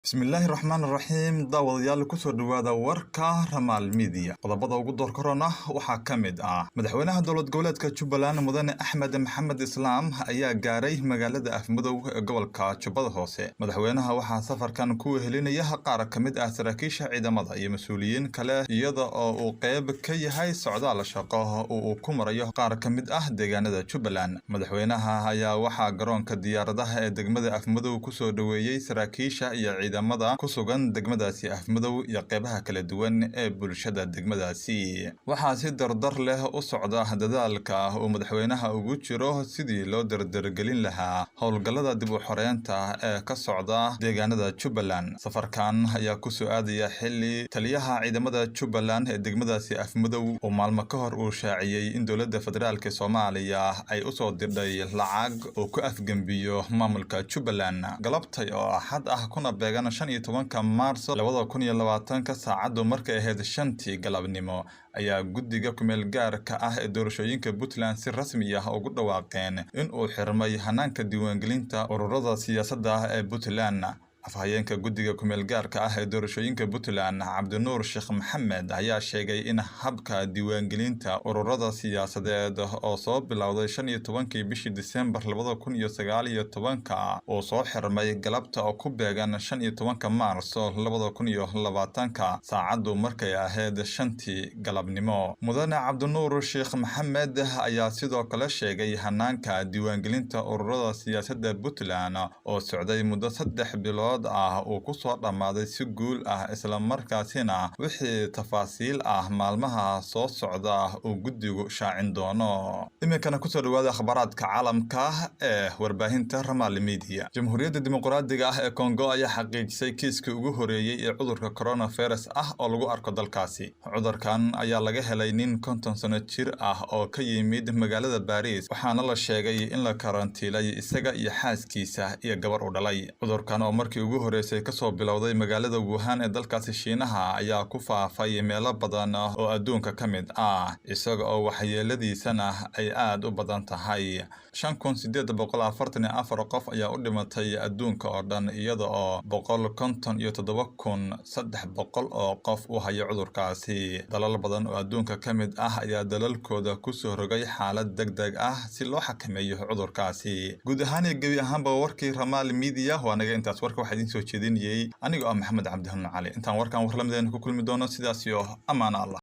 بسم الله الرحمن الرحيم داودyaal ku soo dhawaada warka Ramal Media qodobada ugu door korona waxa kamid ah madaxweynaha dowlad goboleedka Jubbaland mudane Axmed Maxamed Islaam ayaa gaaray magaalada Afmadow ee gobolka Jubbada Hoose madaxweynaha waxa safarkan ku helinaya qaar kamid ah saraakiisha ciidamada iyo mas'uuliyiin kale iyada oo uu qayb ka yahay socdaal shaqo oo uu ku marayo qaar kamid ah deegaanada Jubbaland madaxweynaha ayaa waxa garoonka diyaaradaha ee degmada Afmadow ku soo dhaweeyay saraakiisha iyo ciidamada ku sugan degmadaasi Afmadow iyo qaybaha kala duwan ee bulshada degmadaasi waxa si dardar leh u socda dadaalka oo madaxweynaha ugu jiro sidii loo dardargelin lahaa howlgallada dib u xoreynta ee ka socda deegaanada Jubbaland safarkan ayaa ku soo aadaya xilli taliyaha ciidamada Jubbaland ee degmadaasi Afmadow oo maalmo ka hor uu shaaciyay in dowladda federaalka Soomaaliya ay u soo dirtay lacag oo ku afgambiyo maamulka Jubbaland galabtay oo axad ah kuna beegan 15 Maarso 2020 saacadu markay ahayd 5 galabnimo ayaa guddiga kumeel gaarka ah ee doorashooyinka Puntland si rasmi ah ugu dhawaaqeen in uu xirmay hanaanka diiwaangelinta ururada siyaasadda ee Puntland afhayeenka guddiga kumeel gaarka ah ee doorashooyinka Puntland Cabdinuur Sheekh Maxamed ayaa sheegay in habka diiwaangelinta ururada siyaasadeed oo soo bilowday 15 bishii December 2019 oo soo xirmay galabta oo ku beegan 15 Maarso 2020 saacadu markay ahayd 5 galabnimo mudane Cabdinuur Sheekh Maxamed ayaa sidoo kale sheegay hanaanka diiwaangelinta ururada siyaasadda Puntland oo socday muddo 3 bilood oo ku soo dhamaaday si guul ah isla markaasina wixii tafaasiil ah maalmaha soo socda oo guddigu shaacin doono iminkana ku soo dhawaada akhbaraadka caalamka ee warbaahinta Ramal Media Jamhuuriyadda Dimuqraadiga ah ee Congo ayaa xaqiijisay kiiskii ugu horeeyay ee cudurka coronavirus ah oo lagu arko dalkaasi cudurkan ayaa laga helay nin 50 sano jir ah oo ka yimid magaalada Paris waxaana la sheegay in la karantiilay isaga iyo xaaskiisa iyo gabar u dhalay cudurkan oo markii ugu horeysay ka soo bilowday magaalada Wuhan ee dalkaasi Shiinaha ayaa ku faafay meelo badan oo adduunka ka mid ah isaga oo waxyeeladiisana ay aad u badan tahay 5844 qof ayaa u dhimatay adduunka oo dhan iyada oo 157300 oo qof u haya cudurkaasi dalal badan oo adduunka ka mid ah ayaa dalalkooda ku soo rogay xaalad degdeg ah si loo xakameeyo cudurkaasi guud ahaan iyo gebi ahaanba warkii Ramal Media waa naga intaas warka waxaan idin soo jeedinayay anigoo ah Maxamed Cabdi Cali intaan warkan war lamideen ku kulmi doono sidaas iyo amaan Allah